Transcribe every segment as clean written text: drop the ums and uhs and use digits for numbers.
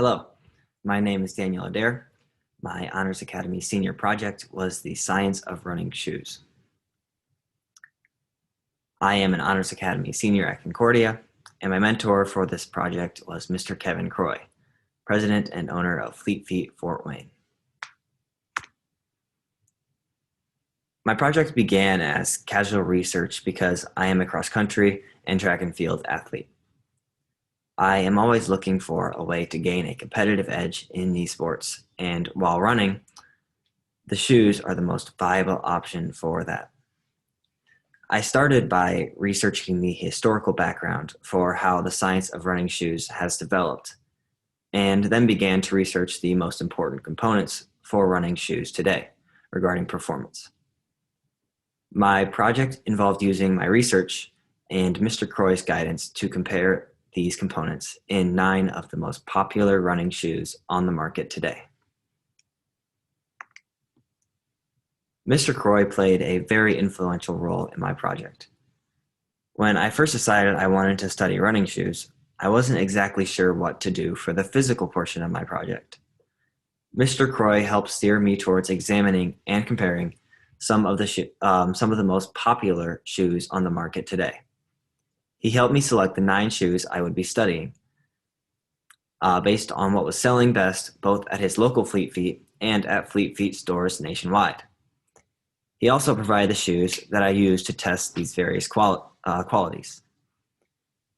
Hello, my name is Daniel Adair. My Honors Academy senior project was the science of running shoes. I am an Honors Academy senior at Concordia, and my mentor for this project was Mr. Kevin Croy, president and owner of Flyknit Fort Wayne. My project began as casual research because I am a cross-country and track and field athlete. I am always looking for a way to gain a competitive edge in these sports, and while running, the shoes are the most viable option for that. I started by researching the historical background for how the science of running shoes has developed, and then began to research the most important components for running shoes today regarding performance. My project involved using my research and Mr. Croy's guidance to compare these components in 9 of the most popular running shoes on the market today. Mr. Croy played a very influential role in my project. When I first decided I wanted to study running shoes, I wasn't exactly sure what to do for the physical portion of my project. Mr. Croy helped steer me towards examining and comparing some of the most popular shoes on the market today. He helped me select the 9 shoes I would be studying based on what was selling best both at his local Flyknit and at Flyknit stores nationwide. He also provided the shoes that I used to test these various qualities.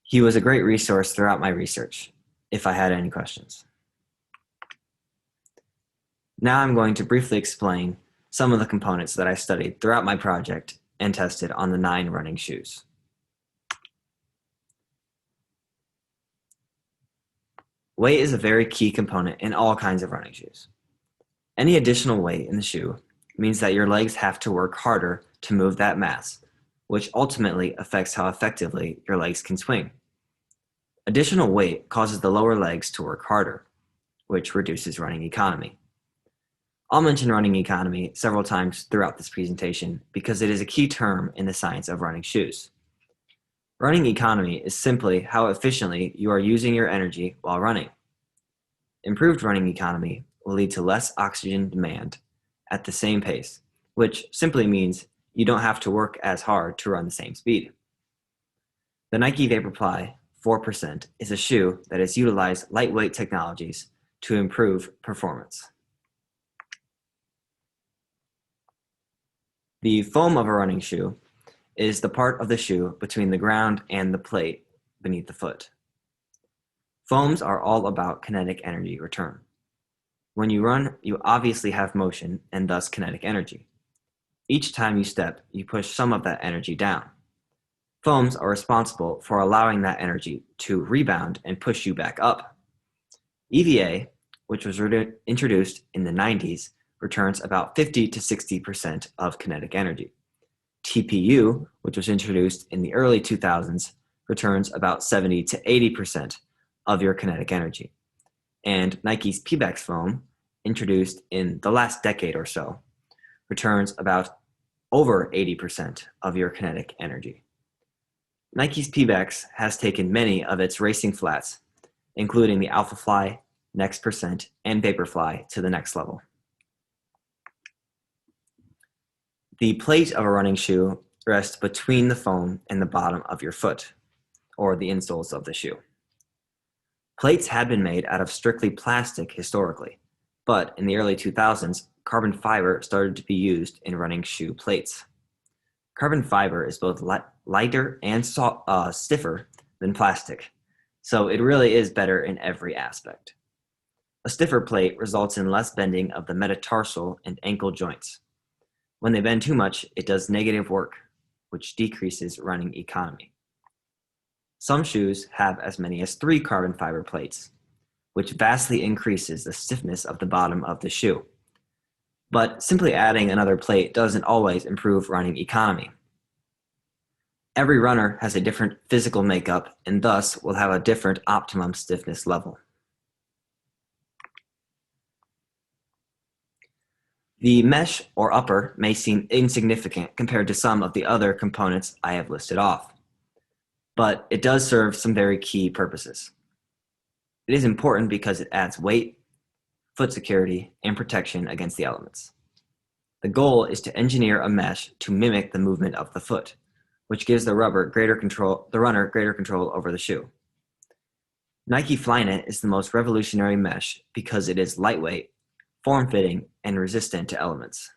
He was a great resource throughout my research, if I had any questions. Now I'm going to briefly explain some of the components that I studied throughout my project and tested on the 9 running shoes. Weight is a very key component in all kinds of running shoes. Any additional weight in the shoe means that your legs have to work harder to move that mass, which ultimately affects how effectively your legs can swing. Additional weight causes the lower legs to work harder, which reduces running economy. I'll mention running economy several times throughout this presentation because it is a key term in the science of running shoes. Running economy is simply how efficiently you are using your energy while running. Improved running economy will lead to less oxygen demand at the same pace, which simply means you don't have to work as hard to run the same speed. The Nike Vaporfly 4% is a shoe that has utilized lightweight technologies to improve performance. The foam of a running shoe is the part of the shoe between the ground and the plate beneath the foot. Foams are all about kinetic energy return. When you run, you obviously have motion and thus kinetic energy. Each time you step, you push some of that energy down. Foams are responsible for allowing that energy to rebound and push you back up. EVA, which was introduced in the 90s, returns about 50 to 60% of kinetic energy. TPU, which was introduced in the early 2000s, returns about 70 to 80% of your kinetic energy. And Nike's Pebax foam, introduced in the last decade or so, returns about over 80% of your kinetic energy. Nike's Pebax has taken many of its racing flats, including the Alphafly, Next Percent, and Vaporfly, to the next level. The plate of a running shoe rests between the foam and the bottom of your foot, or the insoles of the shoe. Plates had been made out of strictly plastic historically, but in the early 2000s, carbon fiber started to be used in running shoe plates. Carbon fiber is both lighter and stiffer than plastic, so it really is better in every aspect. A stiffer plate results in less bending of the metatarsal and ankle joints. When they bend too much, it does negative work, which decreases running economy. Some shoes have as many as 3 carbon fiber plates, which vastly increases the stiffness of the bottom of the shoe. But simply adding another plate doesn't always improve running economy. Every runner has a different physical makeup and thus will have a different optimum stiffness level. The mesh or upper may seem insignificant compared to some of the other components I have listed off, but it does serve some very key purposes. It is important because it adds weight, foot security, and protection against the elements. The goal is to engineer a mesh to mimic the movement of the foot, which gives the runner greater control over the shoe. Nike Flyknit is the most revolutionary mesh because it is lightweight, form-fitting, and resistant to elements.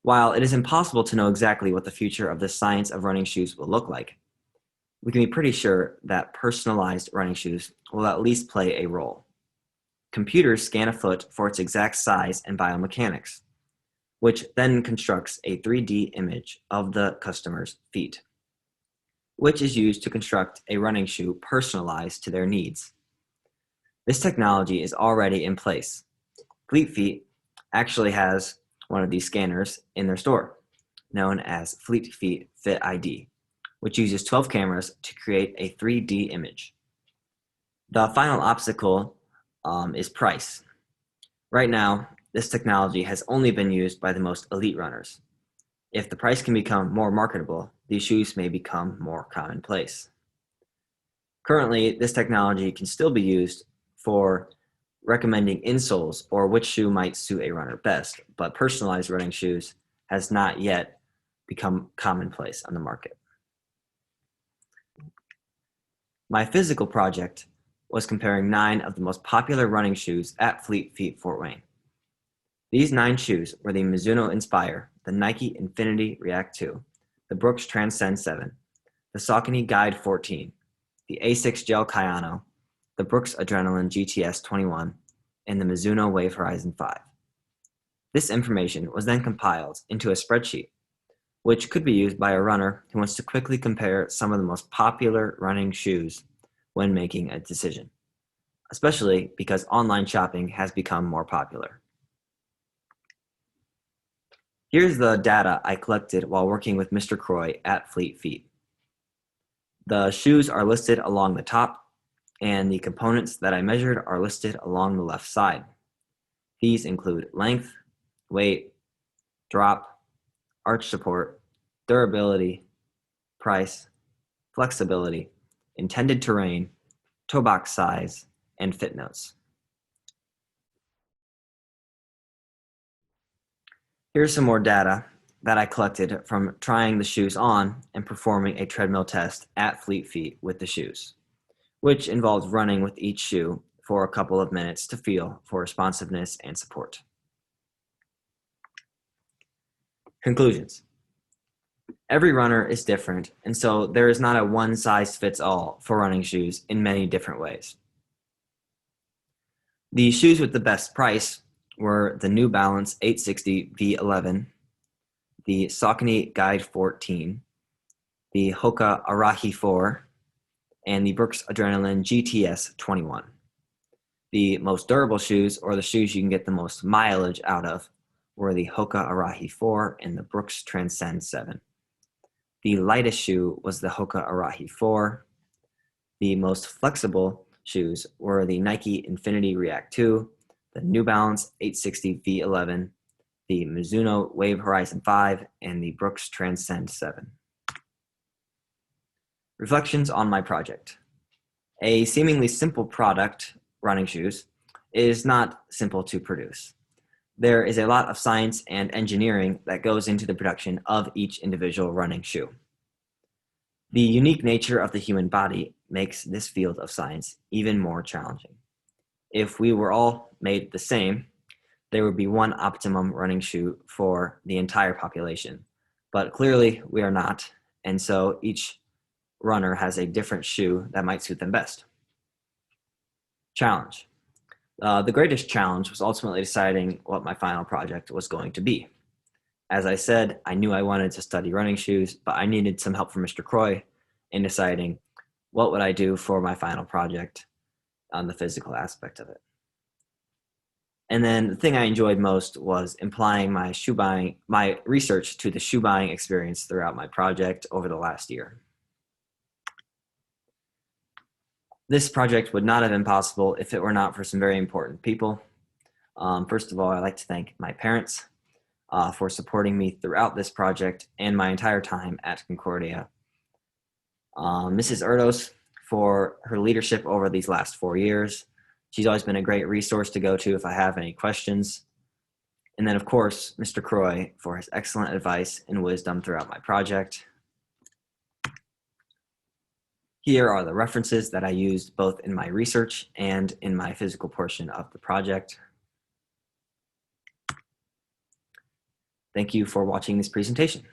While it is impossible to know exactly what the future of the science of running shoes will look like, we can be pretty sure that personalized running shoes will at least play a role. Computers scan a foot for its exact size and biomechanics, which then constructs a 3D image of the customer's feet, which is used to construct a running shoe personalized to their needs. This technology is already in place. Flyknit actually has one of these scanners in their store, known as Flyknit Fit ID, which uses 12 cameras to create a 3D image. The final obstacle is price. Right now, this technology has only been used by the most elite runners. If the price can become more marketable, these shoes may become more commonplace. Currently, this technology can still be used for recommending insoles or which shoe might suit a runner best, but personalized running shoes has not yet become commonplace on the market. My physical project was comparing 9 of the most popular running shoes at Fleet Feet Fort Wayne. These 9 shoes were the Mizuno Inspire, the Nike Infinity React 2, the Brooks Transcend 7, the Saucony Guide 14, the Asics Gel Kayano, the Brooks Adrenaline GTS 21, and the Mizuno Wave Horizon 5. This information was then compiled into a spreadsheet, which could be used by a runner who wants to quickly compare some of the most popular running shoes when making a decision, especially because online shopping has become more popular. Here's the data I collected while working with Mr. Croy at Fleet Feet. The shoes are listed along the top, and the components that I measured are listed along the left side. These include length, weight, drop, arch support, durability, price, flexibility, intended terrain, toe box size, and fit notes. Here's some more data that I collected from trying the shoes on and performing a treadmill test at Fleet Feet with the shoes, which involves running with each shoe for a couple of minutes to feel for responsiveness and support. Conclusions. Every runner is different, and so there is not a one-size-fits-all for running shoes in many different ways. The shoes with the best price were the New Balance 860 V11, the Saucony Guide 14, the Hoka Arahi 4, and the Brooks Adrenaline GTS 21. The most durable shoes, or the shoes you can get the most mileage out of, were the Hoka Arahi 4 and the Brooks Transcend 7. The lightest shoe was the Hoka Arahi 4. The most flexible shoes were the Nike Infinity React 2, the New Balance 860 V11, the Mizuno Wave Horizon 5, and the Brooks Transcend 7. Reflections on my project. A seemingly simple product, running shoes, is not simple to produce. There is a lot of science and engineering that goes into the production of each individual running shoe. The unique nature of the human body makes this field of science even more challenging. If we were all made the same, there would be one optimum running shoe for the entire population. But clearly we are not, and so each runner has a different shoe that might suit them best. Challenge. The greatest challenge was ultimately deciding what my final project was going to be. As I said, I knew I wanted to study running shoes, but I needed some help from Mr. Croy in deciding what would I do for my final project on the physical aspect of it. And then the thing I enjoyed most was applying my research to the shoe buying experience throughout my project over the last year. This project would not have been possible if it were not for some very important people. First of all, I'd like to thank my parents for supporting me throughout this project and my entire time at Concordia. Mrs. Erdos for her leadership over these last 4 years. She's always been a great resource to go to if I have any questions. And then, of course, Mr. Croy for his excellent advice and wisdom throughout my project. Here are the references that I used both in my research and in my physical portion of the project. Thank you for watching this presentation.